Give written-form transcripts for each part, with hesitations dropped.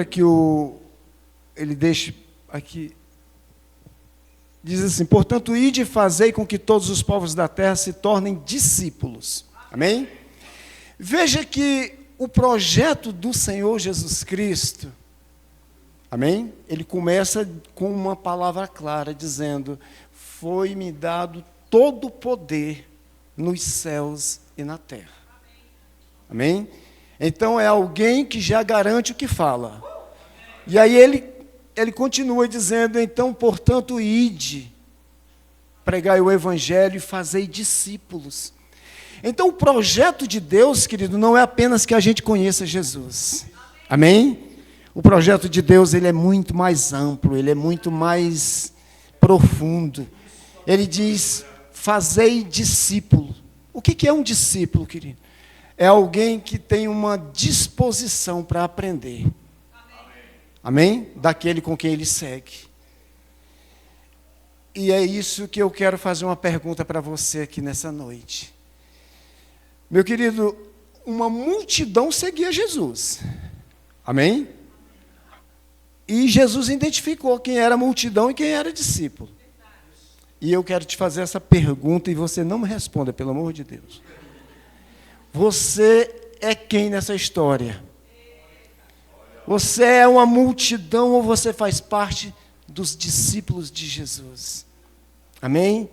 que ele deixe aqui, diz assim: portanto, ide e fazei com que todos os povos da terra se tornem discípulos. Amém? Veja que o projeto do Senhor Jesus Cristo, amém? Ele começa com uma palavra clara, dizendo: foi-me dado todo o poder nos céus e na terra. Amém? Então é alguém que já garante o que fala. E aí ele continua dizendo: então, portanto, ide, pregai o evangelho e fazei discípulos. Então, o projeto de Deus, querido, não é apenas que a gente conheça Jesus. Amém? O projeto de Deus, ele é muito mais amplo, ele é muito mais profundo. Ele diz: fazei discípulo. O que é um discípulo, querido? É alguém que tem uma disposição para aprender. Amém? Daquele com quem ele segue. E é isso que eu quero fazer uma pergunta para você aqui nessa noite. Meu querido, uma multidão seguia Jesus. Amém? E Jesus identificou quem era multidão e quem era discípulo. E eu quero te fazer essa pergunta e você não me responda, pelo amor de Deus. Você é quem nessa história? Você é uma multidão ou você faz parte dos discípulos de Jesus? Amém?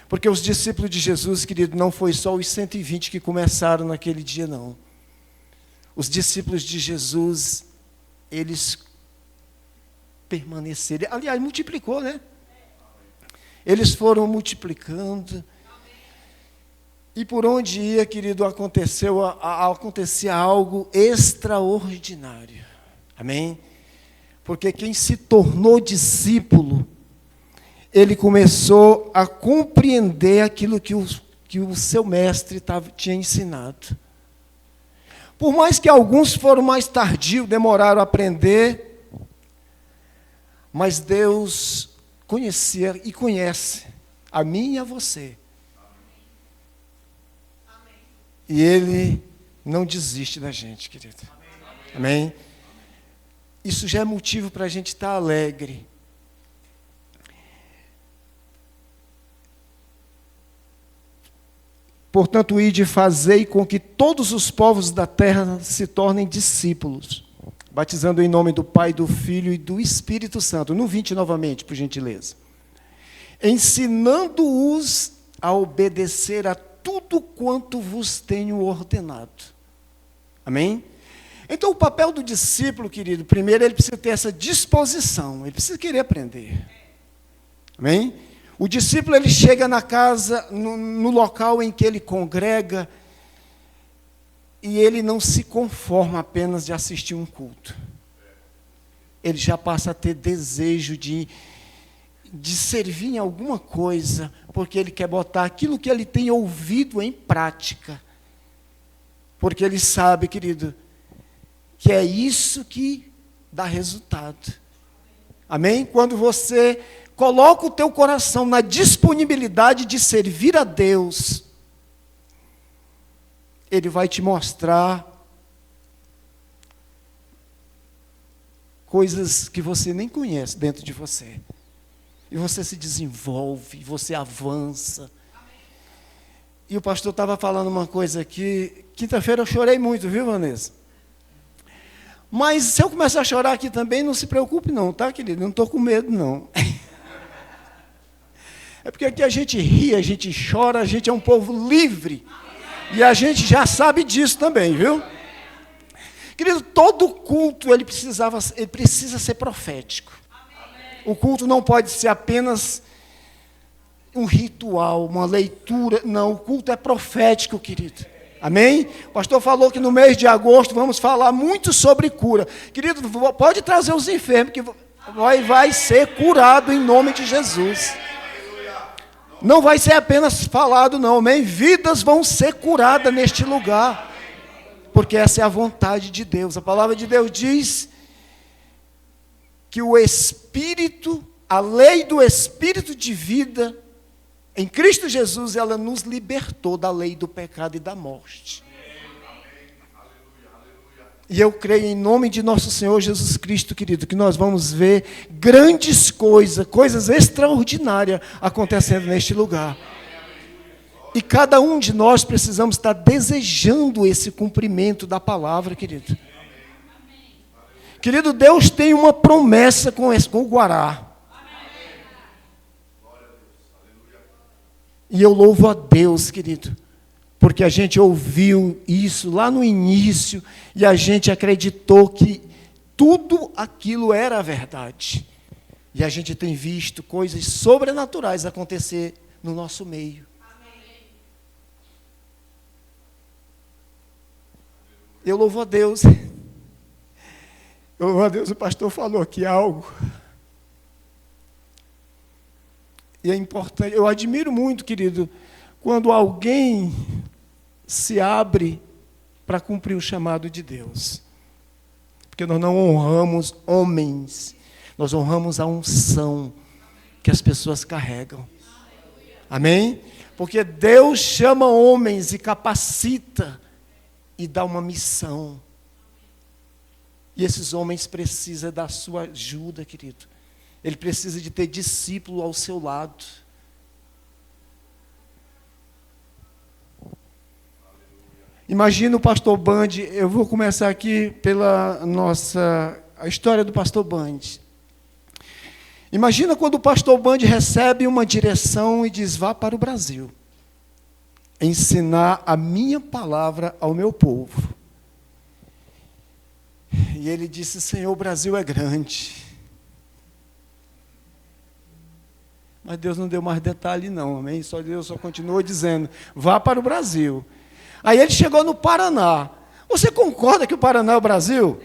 Porque os discípulos de Jesus, querido, não foi só os 120 que começaram naquele dia, não. Os discípulos de Jesus, eles permaneceram. Aliás, multiplicou, né? Eles foram multiplicando. E por onde ia, querido, acontecia algo extraordinário. Amém? Porque quem se tornou discípulo, ele começou a compreender aquilo que o seu mestre tinha ensinado. Por mais que alguns foram mais tardios, demoraram a aprender, mas Deus conhecia e conhece a mim e a você. E Ele não desiste da gente, querido. Amém? Isso já é motivo para a gente estar alegre. Portanto, ide e fazei com que todos os povos da terra se tornem discípulos, batizando em nome do Pai, do Filho e do Espírito Santo. No 20 novamente, por gentileza. Ensinando-os a obedecer a tudo quanto vos tenho ordenado. Amém? Então, o papel do discípulo, querido, primeiro ele precisa ter essa disposição, ele precisa querer aprender. Amém? O discípulo, ele chega na casa, no local em que ele congrega, e ele não se conforma apenas de assistir um culto. Ele já passa a ter desejo de servir em alguma coisa, porque ele quer botar aquilo que ele tem ouvido em prática. Porque ele sabe, querido, que é isso que dá resultado. Amém? Quando você coloca o teu coração na disponibilidade de servir a Deus, Ele vai te mostrar coisas que você nem conhece dentro de você. E você se desenvolve, você avança. E o pastor estava falando uma coisa aqui. Quinta-feira eu chorei muito, viu, Vanessa? Mas se eu começar a chorar aqui também, não se preocupe não, tá, querido? Não estou com medo, não. É porque aqui a gente ri, a gente chora, a gente é um povo livre. E a gente já sabe disso também, viu? Querido, todo culto, ele precisa ser profético. O culto não pode ser apenas um ritual, uma leitura. Não, o culto é profético, querido. Amém? O pastor falou que no mês de agosto vamos falar muito sobre cura. Querido, pode trazer os enfermos, que vai ser curado em nome de Jesus. Não vai ser apenas falado, não, amém? Vidas vão ser curadas neste lugar. Porque essa é a vontade de Deus. A palavra de Deus diz que o Espírito, a lei do Espírito de vida, em Cristo Jesus, ela nos libertou da lei do pecado e da morte. E eu creio em nome de nosso Senhor Jesus Cristo, querido, que nós vamos ver grandes coisas, coisas extraordinárias acontecendo neste lugar. E cada um de nós precisamos estar desejando esse cumprimento da palavra, querido. Querido, Deus tem uma promessa com o Guará. E eu louvo a Deus, querido, porque a gente ouviu isso lá no início e a gente acreditou que tudo aquilo era a verdade. E a gente tem visto coisas sobrenaturais acontecer no nosso meio. Eu louvo a Deus. Eu louvo a Deus, o pastor falou aqui algo. E é importante, eu admiro muito, querido, quando alguém se abre para cumprir o chamado de Deus. Porque nós não honramos homens, nós honramos a unção que as pessoas carregam. Amém? Porque Deus chama homens e capacita e dá uma missão. E esses homens precisam da sua ajuda, querido. Ele precisa de ter discípulo ao seu lado. Imagina o pastor Band, eu vou começar aqui pela a história do pastor Band. Imagina quando o pastor Band recebe uma direção e diz, vá para o Brasil, ensinar a minha palavra ao meu povo. E ele disse, Senhor, o Brasil é grande. Mas Deus não deu mais detalhe não, amém? Deus só continuou dizendo, vá para o Brasil. Aí ele chegou no Paraná. Você concorda que o Paraná é o Brasil?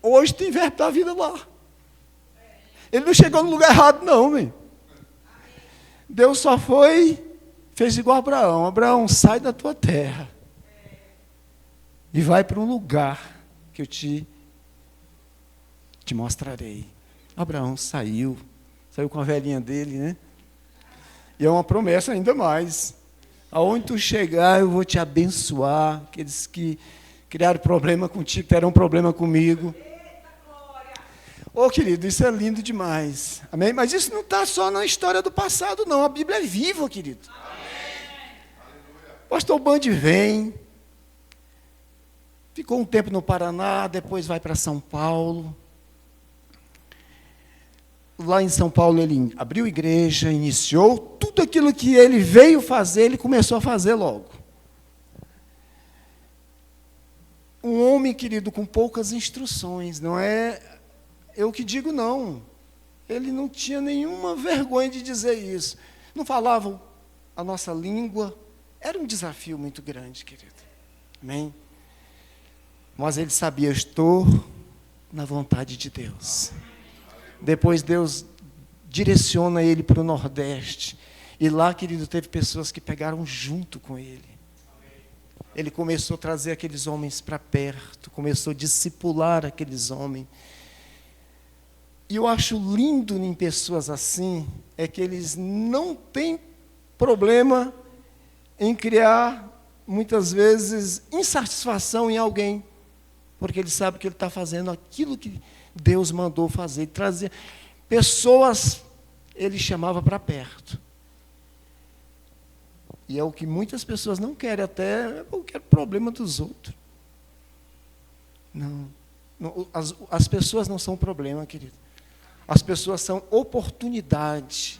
Hoje tem verbo da vida lá. Ele não chegou no lugar errado não, amém? Deus só fez igual a Abraão. Abraão, sai da tua terra. E vai para um lugar que eu te mostrarei. Abraão saiu com a velhinha dele, né? E é uma promessa ainda mais. Aonde tu chegar, eu vou te abençoar. Aqueles que criaram problema contigo, terão problema comigo. Ô, querido, isso é lindo demais. Amém? Mas isso não está só na história do passado, não. A Bíblia é viva, querido. O pastor Band vem, ficou um tempo no Paraná, depois vai para São Paulo. Lá em São Paulo ele abriu igreja, iniciou tudo aquilo que ele veio fazer, ele começou a fazer logo. Um homem, querido, com poucas instruções, não é eu que digo não. Ele não tinha nenhuma vergonha de dizer isso. Não falava a nossa língua, era um desafio muito grande, querido. Amém? Mas ele sabia, estou na vontade de Deus. Depois Deus direciona ele para o Nordeste. E lá, querido, teve pessoas que pegaram junto com ele. Ele começou a trazer aqueles homens para perto, começou a discipular aqueles homens. E eu acho lindo em pessoas assim, é que eles não têm problema em criar, muitas vezes, insatisfação em alguém, porque ele sabe que ele está fazendo aquilo que Deus mandou fazer. Ele trazia pessoas, ele chamava para perto. E é o que muitas pessoas não querem, até eu quero problema dos outros. Não, as pessoas não são problema, querido. As pessoas são oportunidade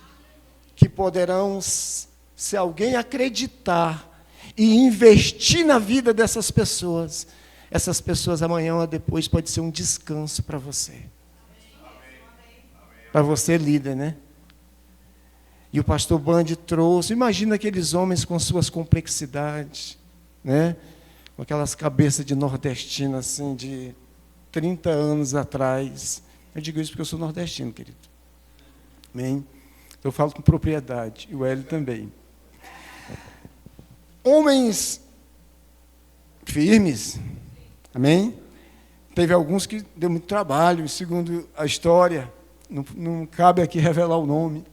que poderão, se alguém acreditar e investir na vida dessas pessoas, essas pessoas amanhã ou depois pode ser um descanso para você. Para você, líder, né? E o pastor Band trouxe, imagina aqueles homens com suas complexidades, né? Com aquelas cabeças de nordestino, assim, de 30 anos atrás. Eu digo isso porque eu sou nordestino, querido. Amém? Eu falo com propriedade, e o Hélio também. Homens firmes, amém? Teve alguns que deu muito trabalho, segundo a história, não cabe aqui revelar o nome.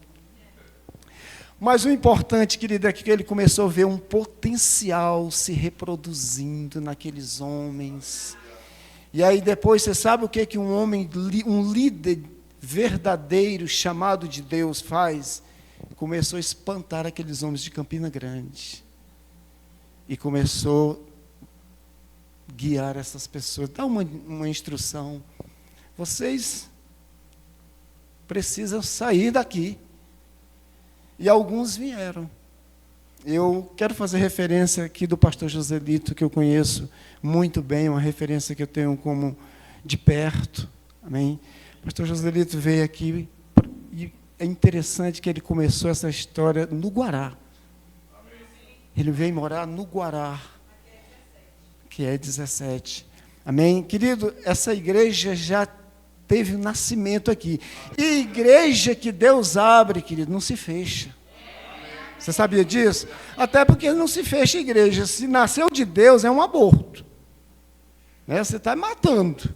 Mas o importante, querido, é que ele começou a ver um potencial se reproduzindo naqueles homens. E aí depois, você sabe o que um homem, um líder verdadeiro, chamado de Deus, faz? Começou a espantar aqueles homens de Campina Grande. E começou a guiar essas pessoas, dar uma instrução. Vocês precisam sair daqui. E alguns vieram. Eu quero fazer referência aqui do pastor Joselito, que eu conheço muito bem, uma referência que eu tenho como de perto. Amém? O pastor Joselito veio aqui, e é interessante que ele começou essa história no Guará. Ele veio morar no Guará, que é 17. Amém? Querido, essa igreja já teve um nascimento aqui. E igreja que Deus abre, querido, não se fecha. Você sabia disso? Até porque não se fecha igreja. Se nasceu de Deus, é um aborto. Né? Você está matando.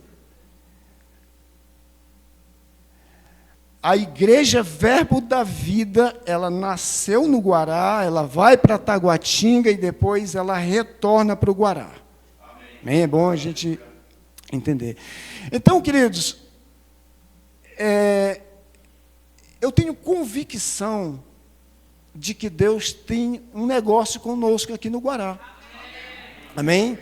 A igreja Verbo da Vida, ela nasceu no Guará, ela vai para Taguatinga e depois ela retorna para o Guará. Amém? É bom a gente entender. Então, queridos, eu tenho convicção de que Deus tem um negócio conosco aqui no Guará. Amém?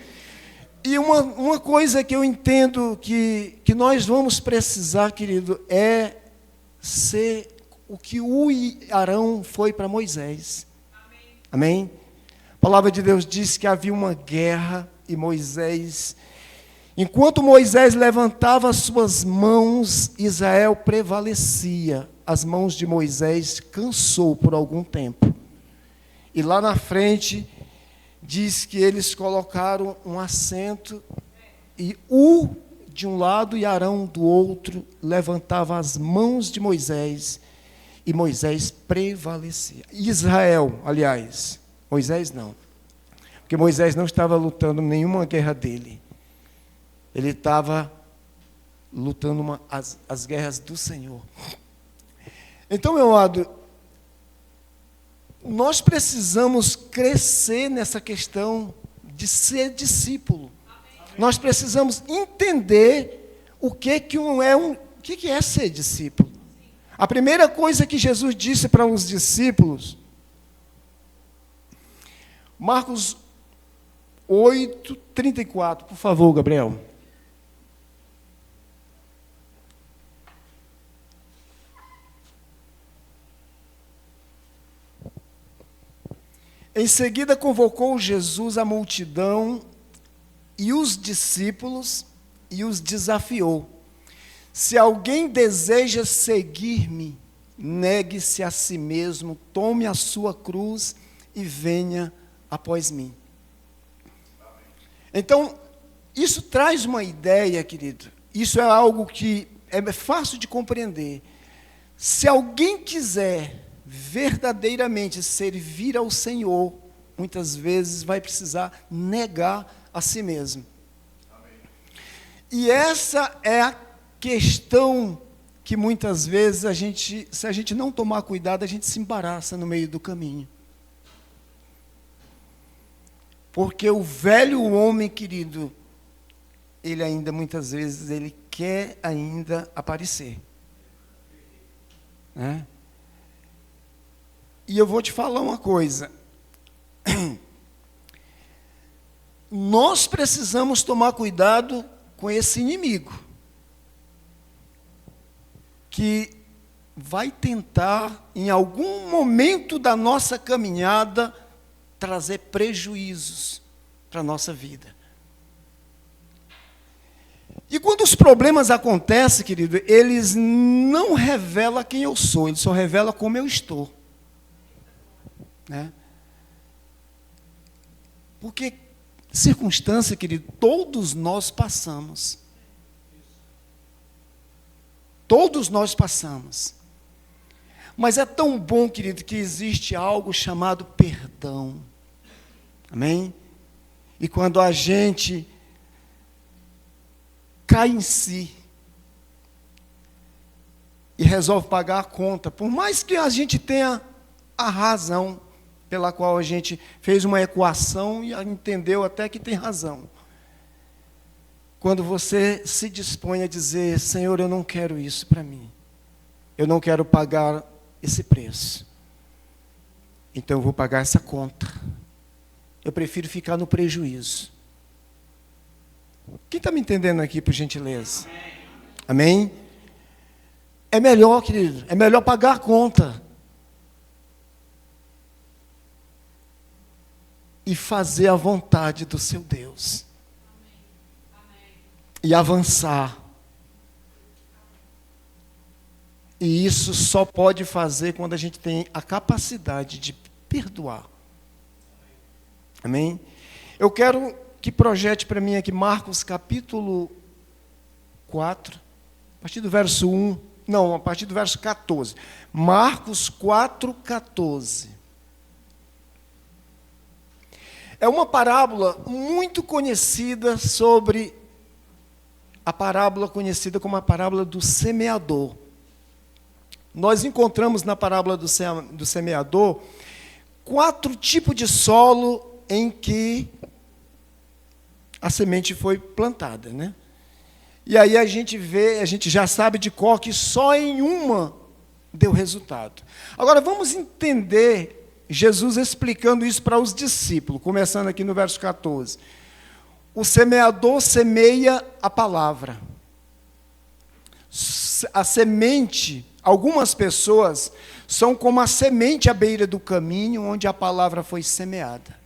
E uma coisa que eu entendo que nós vamos precisar, querido, é ser o que o Arão foi para Moisés. Amém? A palavra de Deus diz que havia uma guerra e Moisés, enquanto Moisés levantava as suas mãos, Israel prevalecia. As mãos de Moisés cansou por algum tempo. E lá na frente, diz que eles colocaram um assento, e de um lado e Arão do outro levantava as mãos de Moisés, e Moisés prevalecia. Israel, aliás, Moisés não. Porque Moisés não estava lutando nenhuma guerra dele. Ele estava lutando as guerras do Senhor. Então, meu amado, nós precisamos crescer nessa questão de ser discípulo. Nós precisamos entender o que é ser discípulo. A primeira coisa que Jesus disse para os discípulos, Marcos 8:34, por favor, Gabriel. Em seguida convocou Jesus a multidão e os discípulos e os desafiou: se alguém deseja seguir-me, negue-se a si mesmo, tome a sua cruz e venha após mim. Então, isso traz uma ideia, querido. Isso é algo que é fácil de compreender. Se alguém quiser verdadeiramente servir ao Senhor, muitas vezes vai precisar negar a si mesmo. Amém. E essa é a questão que muitas vezes se a gente não tomar cuidado, a gente se embaraça no meio do caminho. Porque o velho homem, querido, ele ainda muitas vezes, ele quer ainda aparecer. Né? E eu vou te falar uma coisa. Nós precisamos tomar cuidado com esse inimigo, que vai tentar, em algum momento da nossa caminhada, trazer prejuízos para a nossa vida. E quando os problemas acontecem, querido, eles não revelam quem eu sou, eles só revelam como eu estou. Né? Porque circunstância, querido, todos nós passamos. Todos nós passamos. Mas é tão bom, querido, que existe algo chamado perdão. Amém? E quando a gente cai em si e resolve pagar a conta, por mais que a gente tenha a razão pela qual a gente fez uma equação e entendeu até que tem razão. quando você se dispõe a dizer: Senhor, eu não quero isso para mim. Eu não quero pagar esse preço. Então eu vou pagar essa conta. Eu prefiro ficar no prejuízo. Quem está me entendendo aqui, por gentileza? Amém? É melhor, querido, é melhor pagar a conta e fazer a vontade do seu Deus. E avançar. E isso só pode fazer quando a gente tem a capacidade de perdoar. Amém? Eu quero que projete para mim aqui Marcos capítulo 4, a partir do verso 1, não, a partir do verso 14. Marcos 4, 14. É uma parábola muito conhecida sobre a parábola conhecida como a parábola do semeador. Nós encontramos na parábola do semeador 4 tipos de solo em que a semente foi plantada, né? E aí a gente já sabe de cor que só em uma deu resultado. Agora vamos entender Jesus explicando isso para os discípulos, começando aqui no verso 14. O semeador semeia a palavra. A semente, algumas pessoas são como a semente à beira do caminho onde a palavra foi semeada.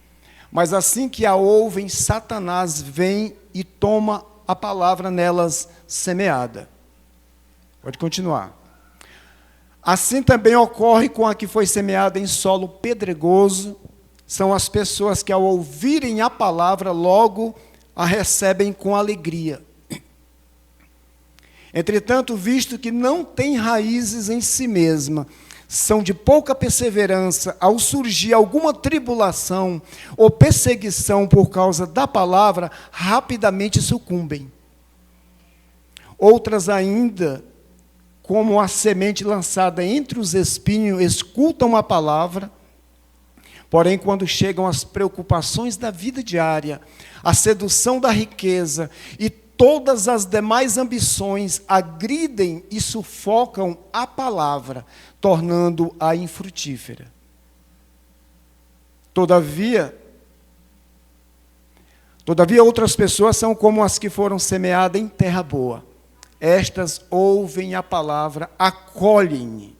Mas assim que a ouvem, Satanás vem e toma a palavra nelas semeada. Pode continuar. Assim também ocorre com a que foi semeada em solo pedregoso. São as pessoas que, ao ouvirem a palavra, logo a recebem com alegria. Entretanto, visto que não tem raízes em si mesma, são de pouca perseverança, ao surgir alguma tribulação ou perseguição por causa da palavra, rapidamente sucumbem. Outras ainda, como a semente lançada entre os espinhos, escutam a palavra, porém, quando chegam as preocupações da vida diária, a sedução da riqueza e todas as demais ambições, agridem e sufocam a palavra, tornando-a infrutífera. Todavia, outras pessoas são como as que foram semeadas em terra boa. Estas ouvem a palavra, acolhem-no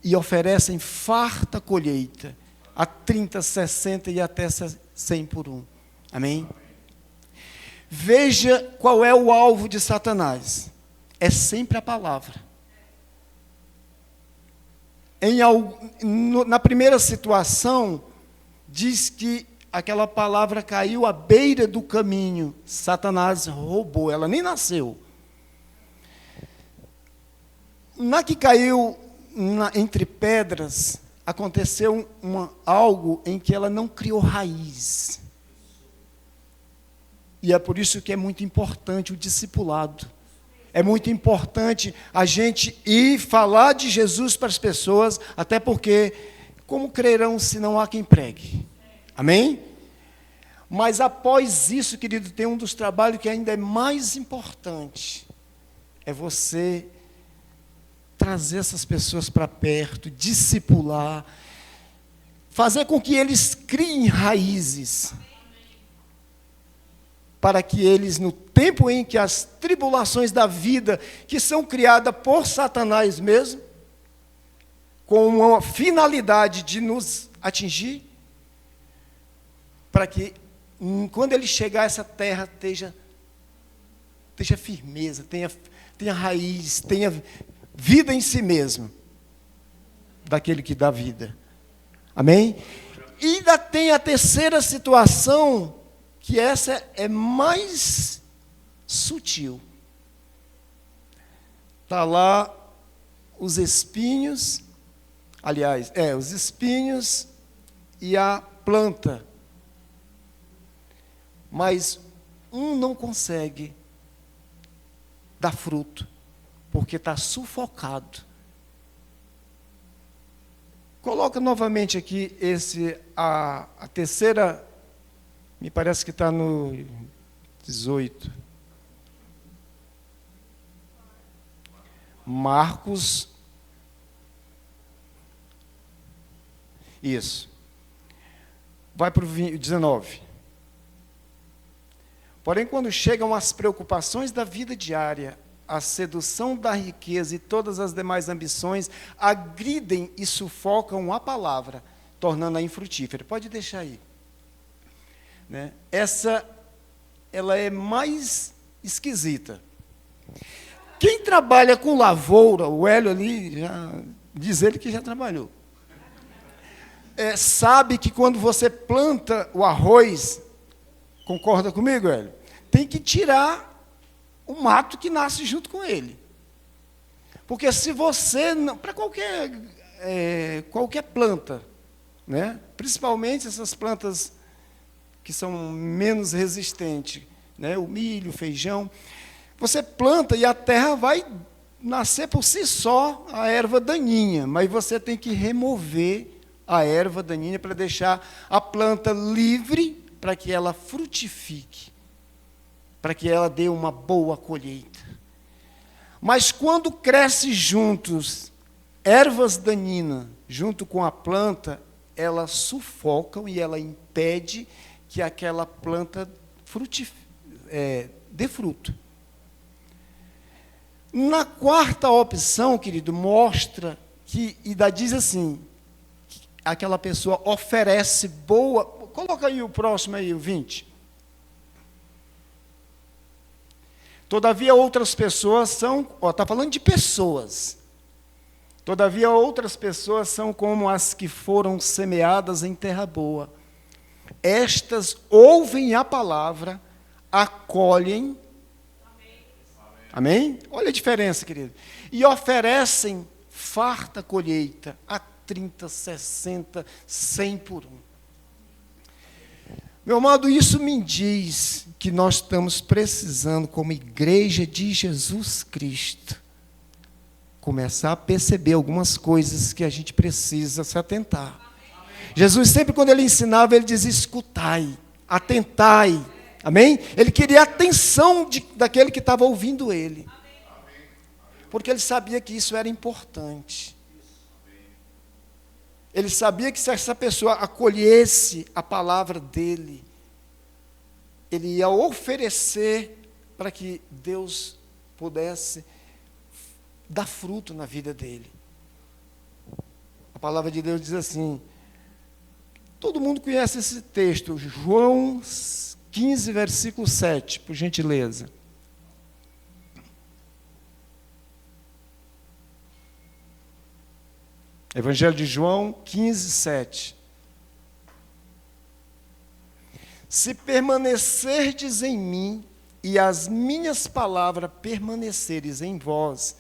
e oferecem farta colheita, a 30, 60 e até 100 por um. Amém? Veja qual é o alvo de Satanás. É sempre a palavra. Na primeira situação, diz que aquela palavra caiu à beira do caminho. Satanás roubou, ela nem nasceu. Na que caiu entre pedras, aconteceu algo em que ela não criou raiz. E é por isso que é muito importante o discipulado. É muito importante a gente ir falar de Jesus para as pessoas, até porque, como crerão se não há quem pregue? Amém? Mas após isso, querido, tem um dos trabalhos que ainda é mais importante. É você trazer essas pessoas para perto, discipular, fazer com que eles criem raízes, para que eles, no tempo em que as tribulações da vida, que são criadas por Satanás mesmo, com uma finalidade de nos atingir, para que, quando ele chegar a essa terra, esteja firmeza, tenha raiz, tenha vida em si mesmo, daquele que dá vida. Amém? E ainda tem a terceira situação, que essa é mais sutil. Está lá os espinhos, os espinhos e a planta. Mas um não consegue dar fruto, porque está sufocado. Coloca novamente aqui a terceira Me parece que está no 18. Marcos. Isso. Vai para o 19. Porém, quando chegam as preocupações da vida diária, a sedução da riqueza e todas as demais ambições agridem e sufocam a palavra, tornando-a infrutífera. Pode deixar aí. Né? Ela é mais esquisita. Quem trabalha com lavoura, o Hélio ali, diz ele que já trabalhou, sabe que quando você planta o arroz, concorda comigo, Hélio? Tem que tirar o mato que nasce junto com ele. Porque se você, para qualquer planta, né? Principalmente essas plantas que são menos resistentes, né? O milho, o feijão, você planta e a terra vai nascer por si só a erva daninha, mas você tem que remover a erva daninha para deixar a planta livre para que ela frutifique, para que ela dê uma boa colheita. Mas quando cresce juntos ervas daninhas junto com a planta, elas sufocam e ela impede que aquela planta dê fruto. Na quarta opção, querido, mostra que, diz assim, que aquela pessoa oferece boa. Coloca aí o próximo aí, o 20. Todavia outras pessoas são, está falando de pessoas. Todavia outras pessoas são como as que foram semeadas em terra boa. Estas ouvem a palavra, acolhem. Amém? Olha a diferença, querido. E oferecem farta colheita a 30, 60, 100 por um. Meu amado, isso me diz que nós estamos precisando, como igreja de Jesus Cristo, começar a perceber algumas coisas que a gente precisa se atentar. Amém. Jesus sempre, quando ele ensinava, ele dizia: escutai, atentai. Amém? Ele queria a atenção daquele que estava ouvindo ele. Porque ele sabia que isso era importante. Ele sabia que se essa pessoa acolhesse a palavra dele, ele ia oferecer para que Deus pudesse dar fruto na vida dele. A palavra de Deus diz assim, todo mundo conhece esse texto, João 15, versículo 7, por gentileza. Evangelho de João 15, 7. Se permanecerdes em mim e as minhas palavras permaneceres em vós,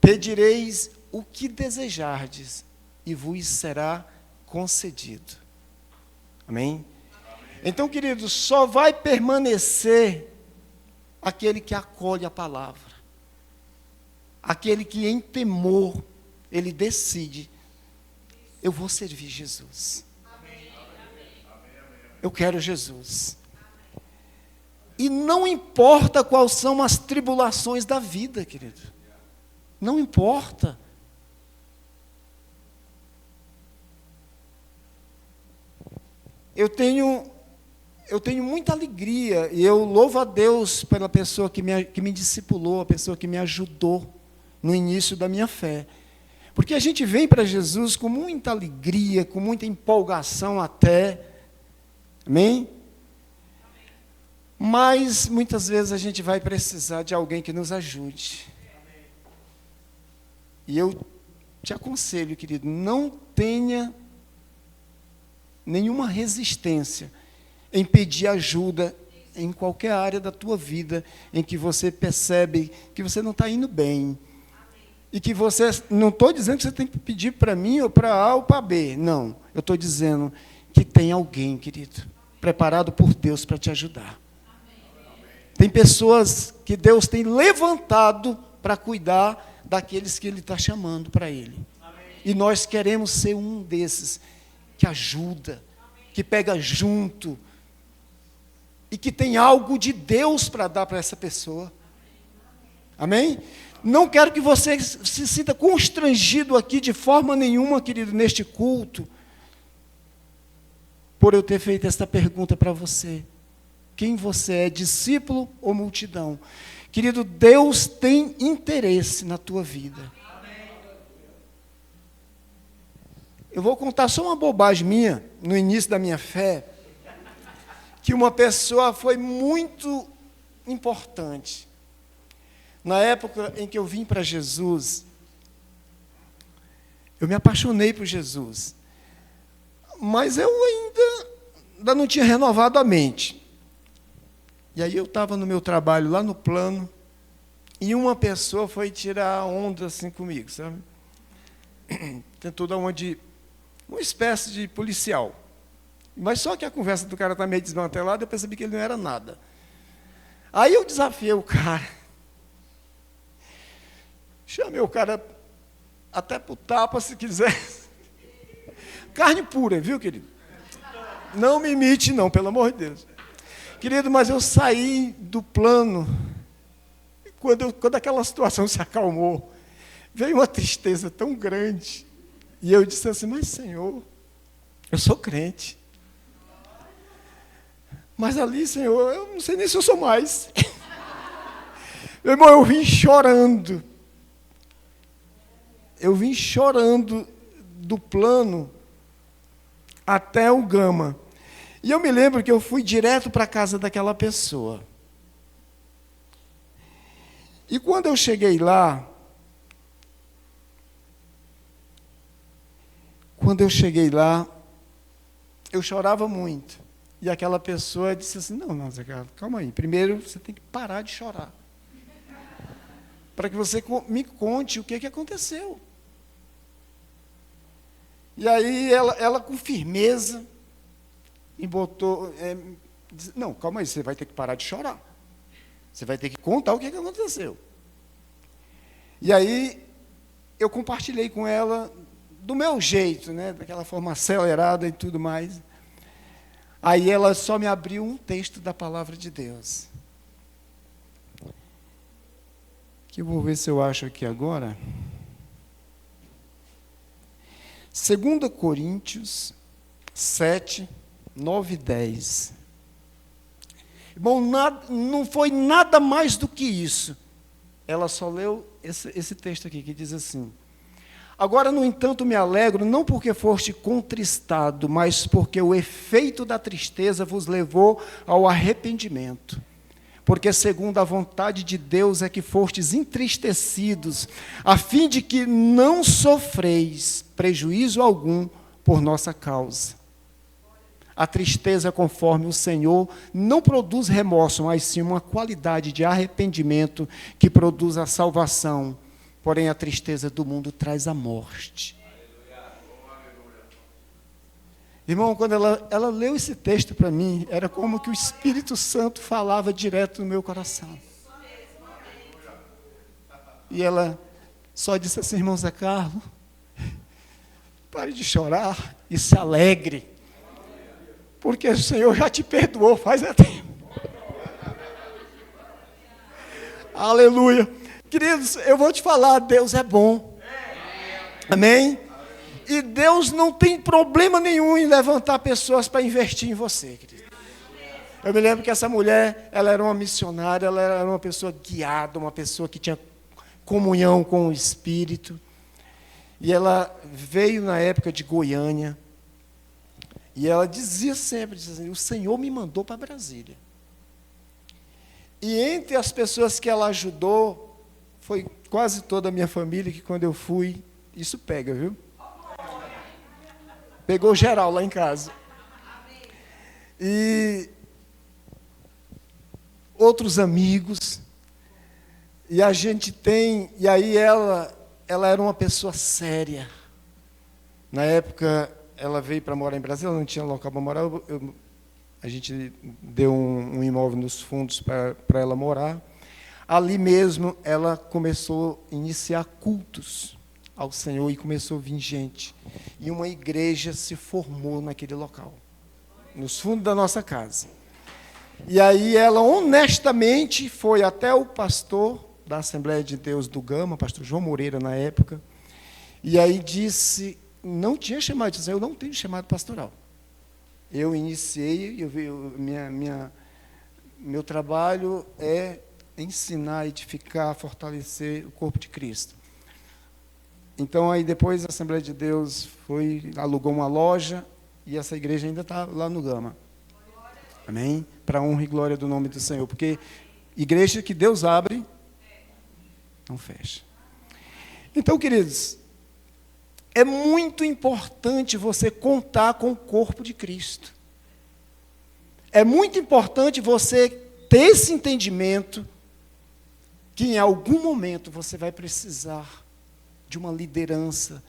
pedireis o que desejardes e vos será concedido. Amém? Então, queridos, só vai permanecer aquele que acolhe a palavra. Aquele que em temor, ele decide, eu vou servir Jesus. Eu quero Jesus. E não importa quais são as tribulações da vida, querido. Não importa. Eu tenho muita alegria, e eu louvo a Deus pela pessoa que me discipulou, a pessoa que me ajudou no início da minha fé. Porque a gente vem para Jesus com muita alegria, com muita empolgação até. Amém? Mas, muitas vezes, a gente vai precisar de alguém que nos ajude. E eu te aconselho, querido, não tenha nenhuma resistência em pedir ajuda em qualquer área da tua vida em que você percebe que você não está indo bem. E que você, não estou dizendo que você tem que pedir para mim ou para A ou para B. Não, eu estou dizendo que tem alguém, querido, preparado por Deus para te ajudar. Tem pessoas que Deus tem levantado para cuidar daqueles que Ele está chamando para Ele. E nós queremos ser um desses que ajuda, que pega junto, e que tem algo de Deus para dar para essa pessoa. Amém? Não quero que você se sinta constrangido aqui de forma nenhuma, querido, neste culto, por eu ter feito esta pergunta para você. Quem você é, discípulo ou multidão? Querido, Deus tem interesse na tua vida. Eu vou contar só uma bobagem minha, no início da minha fé, que uma pessoa foi muito importante. Na época em que eu vim para Jesus, eu me apaixonei por Jesus, mas eu ainda não tinha renovado a mente. E aí eu estava no meu trabalho lá no plano, e uma pessoa foi tirar onda assim comigo, sabe? Tentou dar uma espécie de policial. Mas só que a conversa do cara está meio desmantelada, eu percebi que ele não era nada. Aí eu desafiei o cara. Chamei o cara até para o tapa, se quiser. Carne pura, viu, querido? Não me imite, não, pelo amor de Deus. Querido, mas eu saí do plano. Quando aquela situação se acalmou, veio uma tristeza tão grande. E eu disse assim, mas Senhor, eu sou crente. Mas ali, Senhor, eu não sei nem se eu sou mais. Meu irmão, eu vim chorando. Eu vim chorando do plano até o Gama. E eu me lembro que eu fui direto para a casa daquela pessoa. E quando eu cheguei lá, eu chorava muito. E aquela pessoa disse assim, não, Zé Carlos, calma aí. Primeiro, você tem que parar de chorar. Para que você me conte o que aconteceu. E aí, ela com firmeza, me botou... disse, não, calma aí, você vai ter que parar de chorar. Você vai ter que contar o que aconteceu. E aí, eu compartilhei com ela do meu jeito, né, daquela forma acelerada e tudo mais. Aí ela só me abriu um texto da palavra de Deus. Que eu vou ver se eu acho aqui agora. 2 Coríntios 7, 9 e 10. Bom, não foi nada mais do que isso. Ela só leu esse texto aqui, que diz assim: agora, no entanto, me alegro, não porque foste contristado, mas porque o efeito da tristeza vos levou ao arrependimento. Porque segundo a vontade de Deus é que fostes entristecidos, a fim de que não sofreis prejuízo algum por nossa causa. A tristeza, conforme o Senhor, não produz remorso, mas sim uma qualidade de arrependimento que produz a salvação. Porém, a tristeza do mundo traz a morte. Irmão, quando ela leu esse texto para mim, era como que o Espírito Santo falava direto no meu coração. E ela só disse assim, irmão Zé Carlos, pare de chorar e se alegre, porque o Senhor já te perdoou faz tempo. Aleluia. Queridos, eu vou te falar, Deus é bom. Amém? E Deus não tem problema nenhum em levantar pessoas para investir em você, querido. Eu me lembro que essa mulher, ela era uma missionária, ela era uma pessoa guiada, uma pessoa que tinha comunhão com o Espírito. E ela veio na época de Goiânia. E ela dizia sempre, o Senhor me mandou para Brasília. E entre as pessoas que ela ajudou, foi quase toda a minha família, que quando eu fui, isso pega, viu? Pegou geral lá em casa. E outros amigos. E a gente tem... E aí ela era uma pessoa séria. Na época, ela veio para morar em Brasília, ela não tinha local para morar. A gente deu um imóvel nos fundos para ela morar. Ali mesmo, ela começou a iniciar cultos ao Senhor e começou a vir gente. E uma igreja se formou naquele local, nos fundos da nossa casa. E aí ela honestamente foi até o pastor da Assembleia de Deus do Gama, pastor João Moreira na época, e aí disse, não tinha chamado, disse, eu não tenho chamado pastoral. Eu iniciei, meu trabalho é ensinar, edificar, fortalecer o corpo de Cristo. Então, aí depois a Assembleia de Deus alugou uma loja, e essa igreja ainda está lá no Gama. Amém? Para a honra e glória do nome do Senhor. Porque igreja que Deus abre, não fecha. Então, queridos, é muito importante você contar com o corpo de Cristo. É muito importante você ter esse entendimento que em algum momento você vai precisar de uma liderança,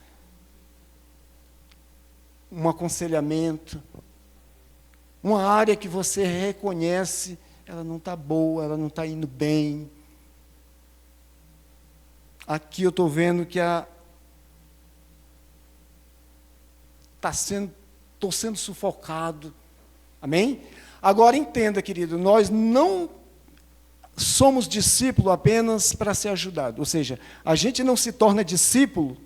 um aconselhamento, uma área que você reconhece, ela não está boa, ela não está indo bem. Aqui eu estou vendo que estou sendo sufocado. Amém? Agora entenda, querido, nós não somos discípulo apenas para ser ajudado. Ou seja, a gente não se torna discípulo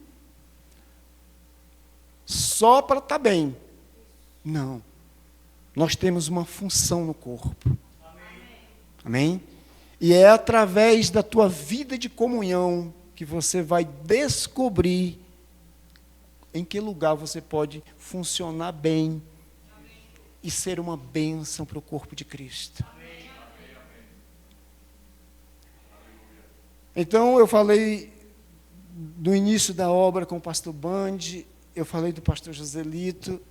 só para estar bem. Não. Nós temos uma função no corpo. Amém? E é através da tua vida de comunhão que você vai descobrir em que lugar você pode funcionar bem e ser uma bênção para o corpo de Cristo. Então, eu falei do início da obra com o pastor Bandi, eu falei do pastor Joselito,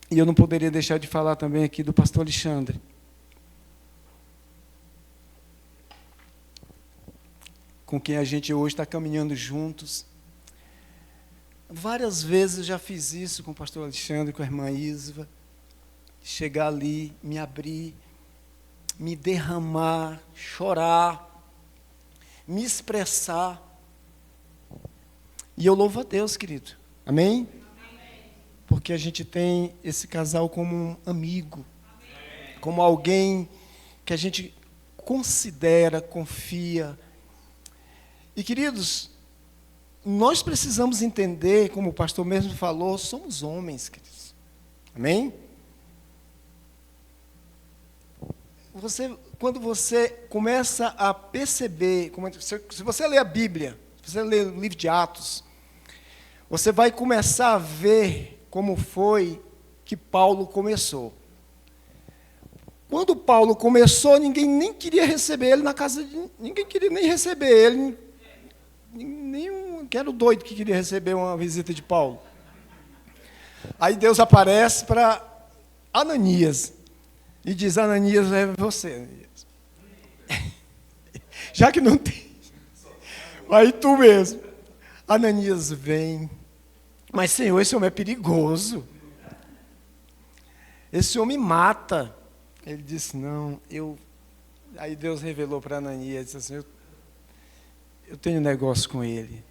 e eu não poderia deixar de falar também aqui do pastor Alexandre. Com quem a gente hoje está caminhando juntos. Várias vezes eu já fiz isso com o pastor Alexandre, com a irmã Isva. Chegar ali, me abrir, me derramar, chorar, me expressar. E eu louvo a Deus, querido. Amém? Porque a gente tem esse casal como um amigo, como alguém que a gente considera, confia. E, queridos, nós precisamos entender, como o pastor mesmo falou, somos homens, queridos. Amém? Quando você começa a perceber, se você ler a Bíblia, se você ler o livro de Atos, você vai começar a ver como foi que Paulo começou. Quando Paulo começou, ninguém nem queria receber ele na casa ninguém queria nem receber ele, nenhum, que era o doido que queria receber uma visita de Paulo. Aí Deus aparece para Ananias e diz, Ananias, é você, Ananias. Já que não tem, aí tu mesmo. Ananias vem, mas Senhor, esse homem é perigoso. Esse homem mata. Ele disse, não, Aí Deus revelou para Ananias, disse assim, eu tenho um negócio com ele.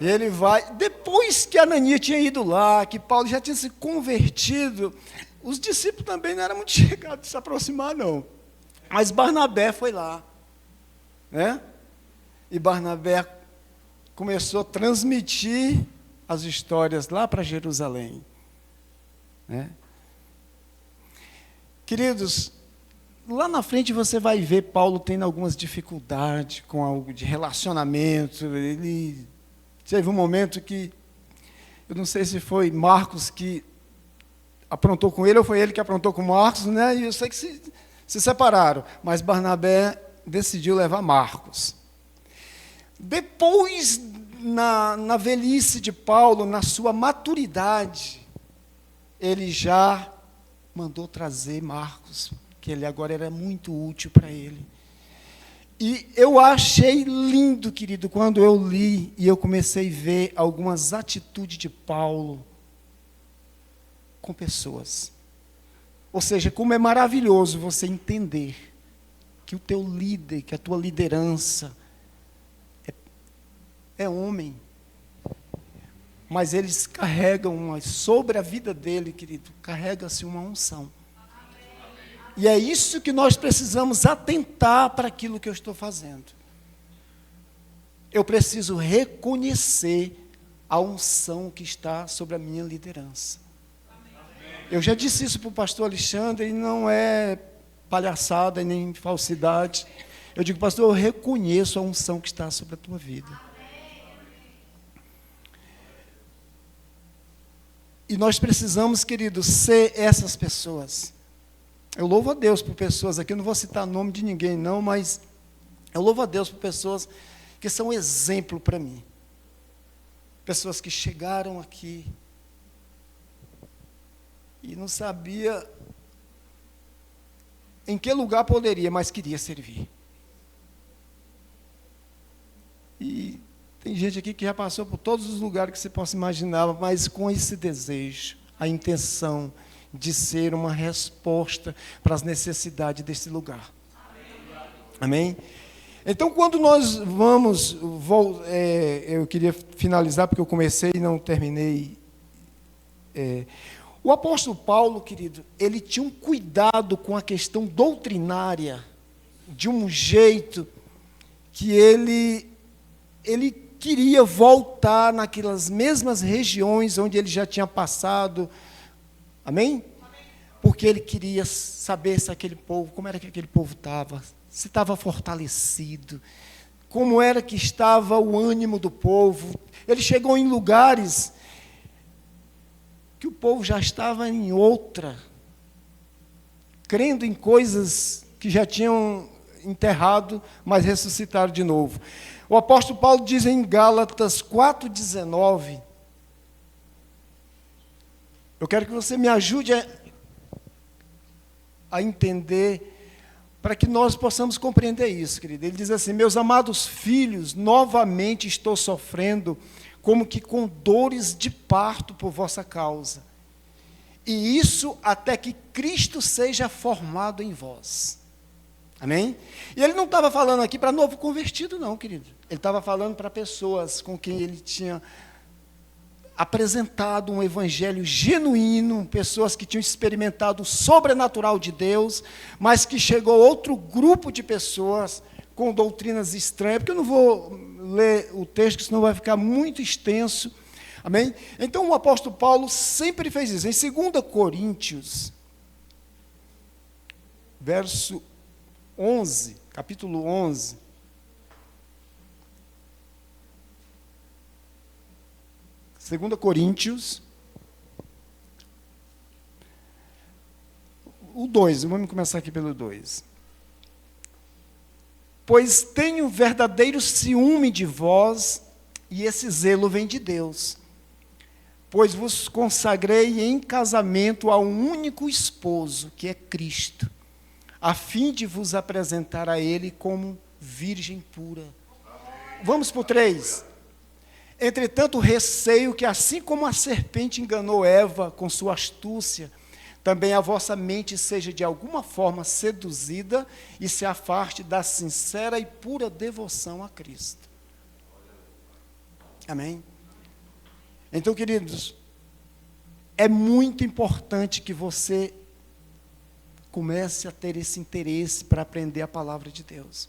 E ele vai, depois que Ananias tinha ido lá, que Paulo já tinha se convertido, os discípulos também não eram muito chegados de se aproximar, não. Mas Barnabé foi lá, né? E Barnabé começou a transmitir as histórias lá para Jerusalém, né? Queridos, lá na frente você vai ver Paulo tendo algumas dificuldades com algo de relacionamento. Ele teve um momento que, eu não sei se foi Marcos que aprontou com ele ou foi ele que aprontou com Marcos, né? E eu sei que se separaram, mas Barnabé decidiu levar Marcos. Depois, na velhice de Paulo, na sua maturidade, ele já mandou trazer Marcos, que ele agora era muito útil para ele. E eu achei lindo, querido, quando eu li e eu comecei a ver algumas atitudes de Paulo com pessoas. Ou seja, como é maravilhoso você entender que o teu líder, que a tua liderança é homem. Mas eles carregam sobre a vida dele, querido, carrega-se uma unção. E é isso que nós precisamos atentar para aquilo que eu estou fazendo. Eu preciso reconhecer a unção que está sobre a minha liderança. Eu já disse isso para o pastor Alexandre, e não é palhaçada nem falsidade. Eu digo, pastor, eu reconheço a unção que está sobre a tua vida. E nós precisamos, queridos, ser essas pessoas. Eu louvo a Deus por pessoas aqui, eu não vou citar nome de ninguém não, mas eu louvo a Deus por pessoas que são exemplo para mim. Pessoas que chegaram aqui e não sabia em que lugar poderia, mas queria servir. E tem gente aqui que já passou por todos os lugares que você possa imaginar, mas com esse desejo, a intenção de ser uma resposta para as necessidades desse lugar. Amém? Então, quando nós vamos, eu queria finalizar, porque eu comecei e não terminei. O apóstolo Paulo, querido, ele tinha um cuidado com a questão doutrinária, de um jeito que ele queria voltar naquelas mesmas regiões onde ele já tinha passado. Amém? Porque ele queria saber se aquele povo, como era que aquele povo estava, se estava fortalecido, como era que estava o ânimo do povo. Ele chegou em lugares que o povo já estava em outra, crendo em coisas que já tinham enterrado, mas ressuscitaram de novo. O apóstolo Paulo diz em Gálatas 4,19, eu quero que você me ajude a entender, para que nós possamos compreender isso, querido. Ele diz assim: meus amados filhos, novamente estou sofrendo, como que com dores de parto por vossa causa. E isso até que Cristo seja formado em vós. Amém? E ele não estava falando aqui para novo convertido, não, querido. Ele estava falando para pessoas com quem ele tinha apresentado um evangelho genuíno, pessoas que tinham experimentado o sobrenatural de Deus, mas que chegou outro grupo de pessoas com doutrinas estranhas, porque eu não vou ler o texto, senão vai ficar muito extenso. Amém? Então o apóstolo Paulo sempre fez isso. Em 2 Coríntios, verso 11, capítulo 11, Segunda Coríntios, o 2, vamos começar aqui pelo 2. Pois tenho verdadeiro ciúme de vós, e esse zelo vem de Deus, pois vos consagrei em casamento a um único esposo, que é Cristo, a fim de vos apresentar a Ele como virgem pura. Vamos para o 3. Entretanto, receio que, assim como a serpente enganou Eva com sua astúcia, também a vossa mente seja de alguma forma seduzida e se afaste da sincera e pura devoção a Cristo. Amém? Então, queridos, é muito importante que você comece a ter esse interesse para aprender a palavra de Deus.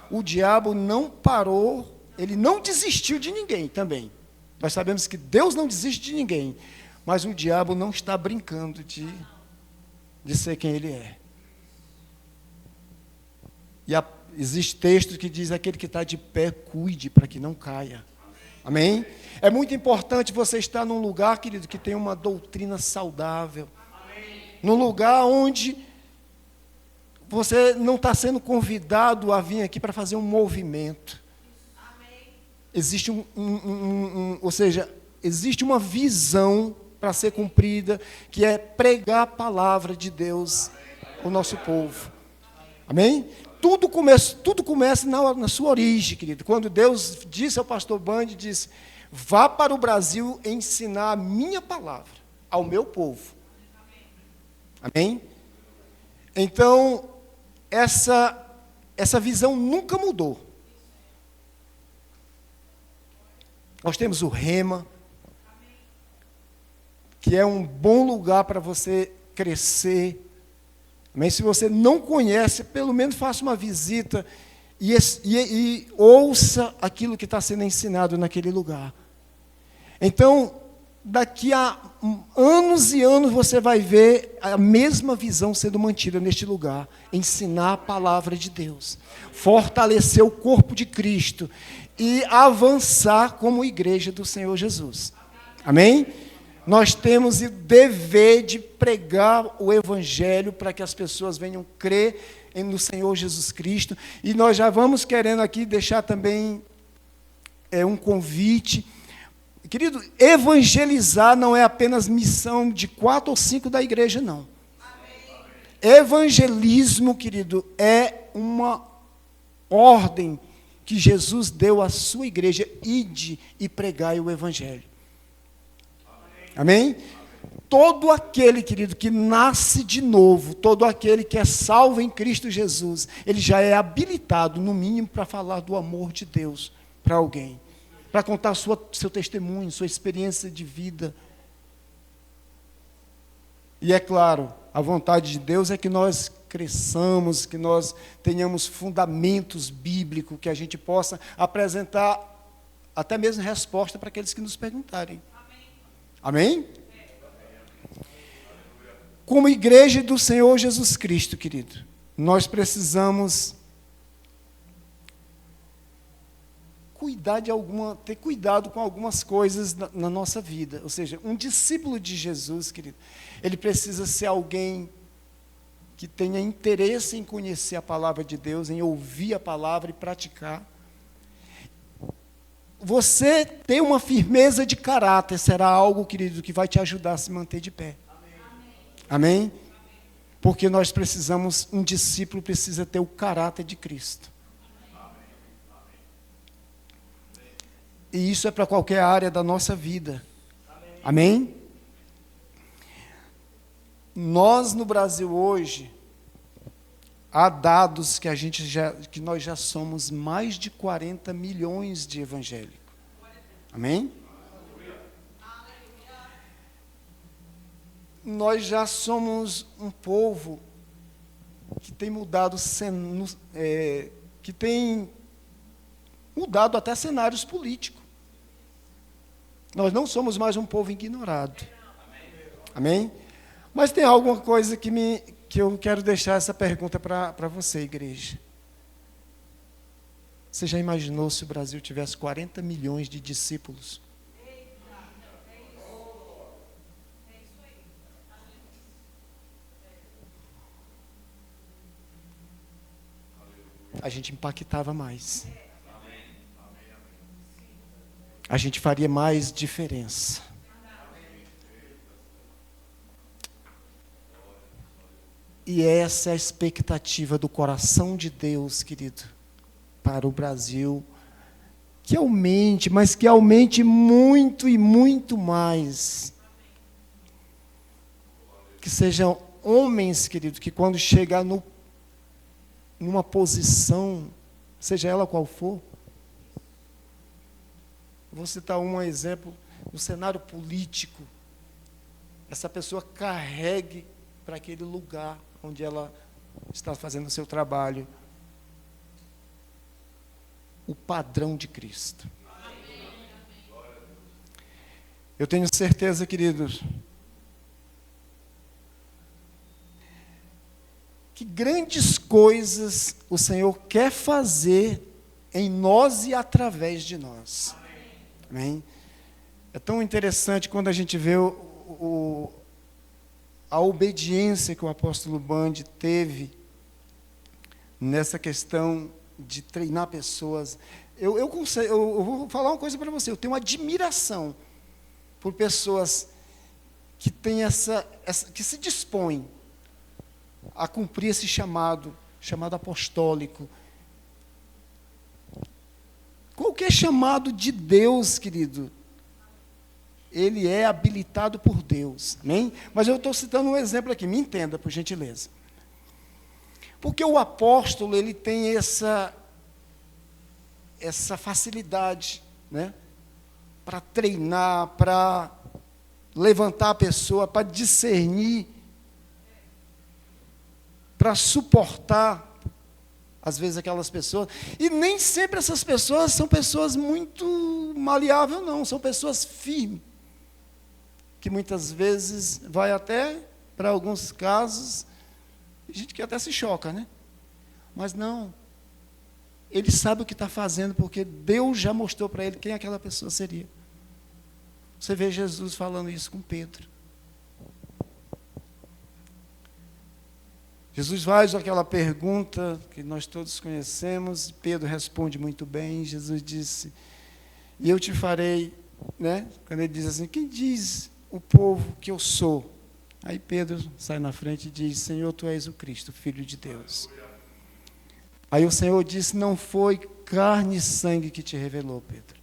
O diabo não parou, ele não desistiu de ninguém também. Nós sabemos que Deus não desiste de ninguém, mas o diabo não está brincando de ser quem ele é. E existe texto que diz: aquele que está de pé, cuide para que não caia. Amém? É muito importante você estar num lugar, querido, que tem uma doutrina saudável. Num lugar onde você não está sendo convidado a vir aqui para fazer um movimento. Existe ou seja, existe uma visão para ser cumprida, que é pregar a palavra de Deus ao nosso povo. Amém? Tudo começa na sua origem, querido. Quando Deus disse ao pastor Band, disse: vá para o Brasil ensinar a minha palavra ao meu povo. Amém? Então, essa visão nunca mudou. Nós temos o Rema, que é um bom lugar para você crescer. Mas se você não conhece, pelo menos faça uma visita e ouça aquilo que está sendo ensinado naquele lugar. Então, daqui a anos e anos você vai ver a mesma visão sendo mantida neste lugar. Ensinar a palavra de Deus, fortalecer o corpo de Cristo e avançar como igreja do Senhor Jesus. Amém? Nós temos o dever de pregar o Evangelho para que as pessoas venham crer no Senhor Jesus Cristo. E nós já vamos querendo aqui deixar também um convite. Querido, evangelizar não é apenas missão de 4 ou 5 da igreja, não. Evangelismo, querido, é uma ordem que Jesus deu à sua igreja: ide e pregai o Evangelho. Amém? Todo aquele, querido, que nasce de novo, todo aquele que é salvo em Cristo Jesus, ele já é habilitado, no mínimo, para falar do amor de Deus para alguém, para contar seu testemunho, sua experiência de vida. E é claro, a vontade de Deus é que nós cresçamos, que nós tenhamos fundamentos bíblicos, que a gente possa apresentar até mesmo resposta para aqueles que nos perguntarem. Amém? Como igreja do Senhor Jesus Cristo, querido, nós precisamos ter cuidado com algumas coisas na nossa vida. Ou seja, um discípulo de Jesus, querido, ele precisa ser alguém que tenha interesse em conhecer a palavra de Deus, em ouvir a palavra e praticar. Você ter uma firmeza de caráter será algo, querido, que vai te ajudar a se manter de pé. Amém? Porque nós precisamos, um discípulo precisa ter o caráter de Cristo. E isso é para qualquer área da nossa vida. Amém? Nós no Brasil hoje, há dados que nós já somos mais de 40 milhões de evangélicos. Amém? Nós já somos um povo que tem mudado, que tem mudado até cenários políticos. Nós não somos mais um povo ignorado. Amém? Mas tem alguma coisa que eu quero deixar essa pergunta para você, igreja. Você já imaginou se o Brasil tivesse 40 milhões de discípulos? A gente impactava mais. A gente faria mais diferença. E essa é a expectativa do coração de Deus, querido, para o Brasil, que aumente, mas que aumente muito e muito mais. Que sejam homens, querido, que quando chegar numa posição, seja ela qual for, vou citar um exemplo, no cenário político, essa pessoa carregue para aquele lugar onde ela está fazendo o seu trabalho o padrão de Cristo. Eu tenho certeza, queridos, que grandes coisas o Senhor quer fazer em nós e através de nós. Amém? É tão interessante quando a gente vê a obediência que o apóstolo Bandi teve nessa questão de treinar pessoas. Eu vou falar uma coisa para você, eu tenho uma admiração por pessoas que têm que se dispõem a cumprir esse chamado apostólico. Qualquer chamado de Deus, querido, ele é habilitado por Deus, amém? Mas eu estou citando um exemplo aqui, me entenda, por gentileza. Porque o apóstolo, ele tem essa facilidade, né? Para treinar, para levantar a pessoa, para discernir. para suportar, às vezes, aquelas pessoas. E nem sempre essas pessoas são pessoas muito maleáveis, não. São pessoas firmes, que muitas vezes vai até, para alguns casos, gente que até se choca, né? Mas não. Ele sabe o que está fazendo, porque Deus já mostrou para ele quem aquela pessoa seria. Você vê Jesus falando isso com Pedro. Jesus faz aquela pergunta que nós todos conhecemos, Pedro responde muito bem. Jesus disse, e eu te farei, né? Quando ele diz assim, quem diz o povo que eu sou? Aí Pedro sai na frente e diz, Senhor, tu és o Cristo, Filho de Deus. Aí o Senhor disse, não foi carne e sangue que te revelou, Pedro.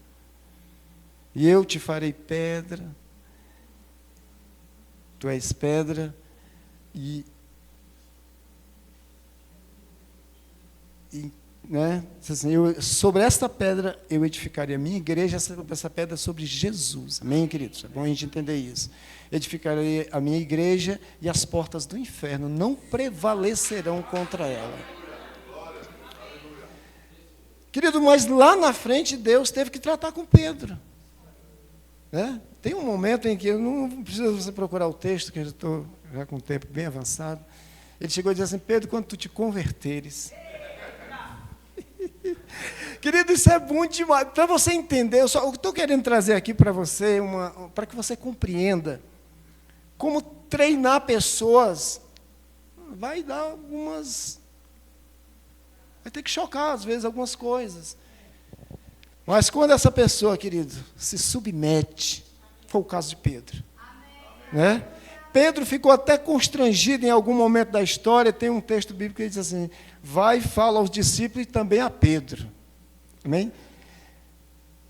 E eu te farei pedra, tu és pedra, né? Assim, sobre esta pedra eu edificarei a minha igreja, essa pedra é sobre Jesus. Amém, queridos? É bom a gente entender isso. Edificarei a minha igreja e as portas do inferno não prevalecerão contra ela. Querido, mas lá na frente Deus teve que tratar com Pedro. Né? Tem um momento em que, eu não precisa você procurar o texto, que eu estou já com o tempo bem avançado. Ele chegou e disse assim, Pedro, quando tu te converteres... Querido, isso é bom demais. Para você entender, eu estou querendo trazer aqui para você, para que você compreenda como treinar pessoas. Vai dar algumas... Vai ter que chocar, às vezes, algumas coisas. Mas quando essa pessoa, querido, se submete, foi o caso de Pedro. Né? Pedro ficou até constrangido em algum momento da história. Tem um texto bíblico que diz assim, vai e fala aos discípulos e também a Pedro. Amém?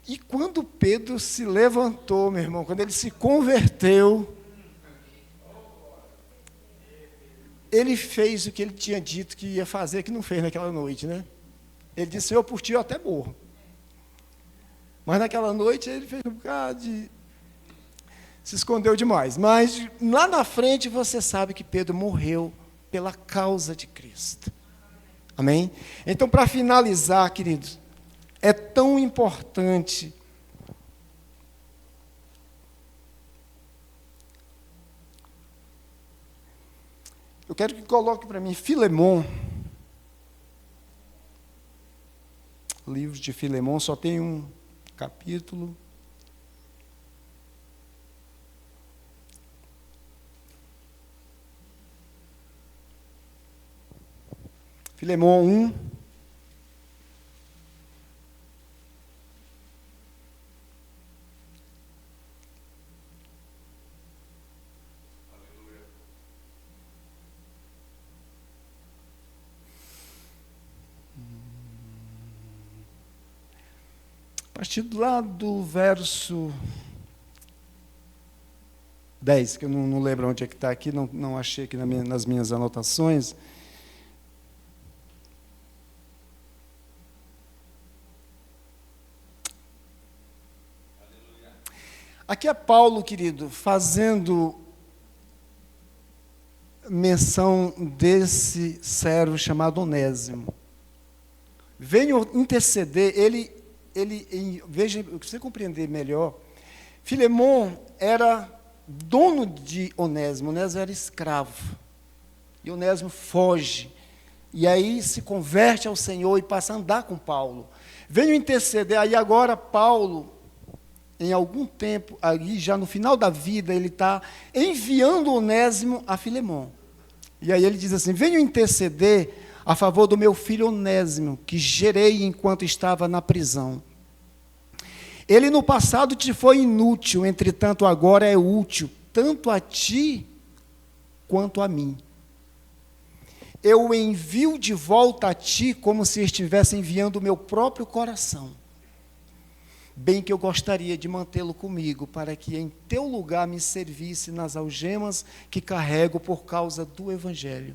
E quando Pedro se levantou, meu irmão, quando ele se converteu, ele fez o que ele tinha dito que ia fazer, que não fez naquela noite, né? Ele disse, Senhor, por ti eu até morro. Mas naquela noite ele fez um bocado de... se escondeu demais. Mas lá na frente você sabe que Pedro morreu pela causa de Cristo. Amém? Então, para finalizar, queridos, é tão importante eu quero que coloque para mim Filemon. O livro de Filemon só tem um capítulo. Filemon 1. A partir lá do verso 10, que eu não lembro onde é que está aqui, não achei aqui nas minhas anotações. Aqui é Paulo, querido, fazendo menção desse servo chamado Onésimo. Venho interceder, veja, para você compreender melhor, Filemon era dono de Onésimo era escravo, e Onésimo foge, e aí se converte ao Senhor e passa a andar com Paulo. Venho interceder, aí agora Paulo, em algum tempo, ali já no final da vida, ele está enviando Onésimo a Filemon. E aí ele diz assim, venho interceder a favor do meu filho Onésimo, que gerei enquanto estava na prisão. Ele no passado te foi inútil, entretanto agora é útil, tanto a ti quanto a mim. Eu o envio de volta a ti como se estivesse enviando o meu próprio coração. Bem que eu gostaria de mantê-lo comigo, para que em teu lugar me servisse nas algemas que carrego por causa do Evangelho.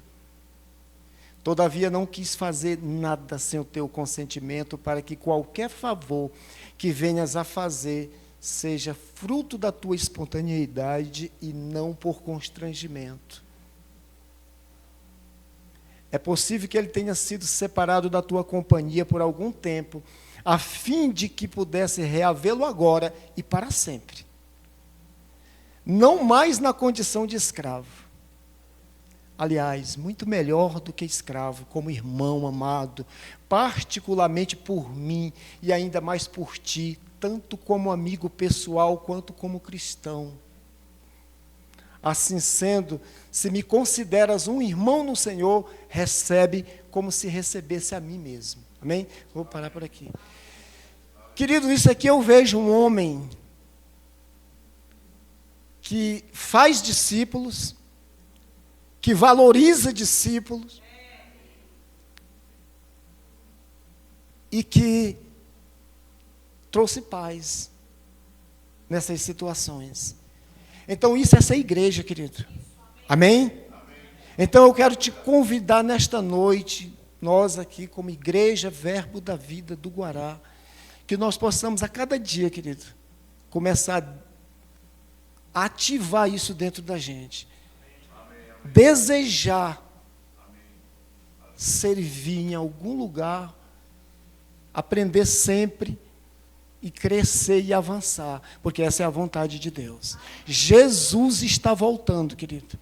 Todavia não quis fazer nada sem o teu consentimento, para que qualquer favor que venhas a fazer seja fruto da tua espontaneidade e não por constrangimento. É possível que ele tenha sido separado da tua companhia por algum tempo, a fim de que pudesse reavê-lo agora e para sempre. Não mais na condição de escravo. Aliás, muito melhor do que escravo, como irmão amado, particularmente por mim e ainda mais por ti, tanto como amigo pessoal quanto como cristão. Assim sendo, se me consideras um irmão no Senhor, recebe como se recebesse a mim mesmo. Amém? Vou parar por aqui. Querido, isso aqui eu vejo um homem que faz discípulos, que valoriza discípulos e que trouxe paz nessas situações. Então, isso é essa igreja, querido. Amém? Então, eu quero te convidar nesta noite, nós aqui, como Igreja Verbo da Vida do Guará, que nós possamos a cada dia, querido, começar a ativar isso dentro da gente. Desejar servir em algum lugar, aprender sempre e crescer e avançar, porque essa é a vontade de Deus. Jesus está voltando, querido.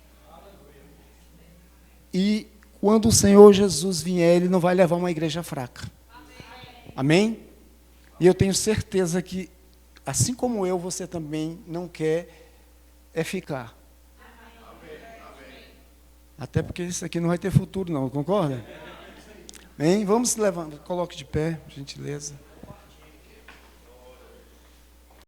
E quando o Senhor Jesus vier, Ele não vai levar uma igreja fraca. Amém? E eu tenho certeza que, assim como eu, você também não quer ficar. Até porque isso aqui não vai ter futuro não, concorda? Bem, vamos se levando, coloque de pé, por gentileza.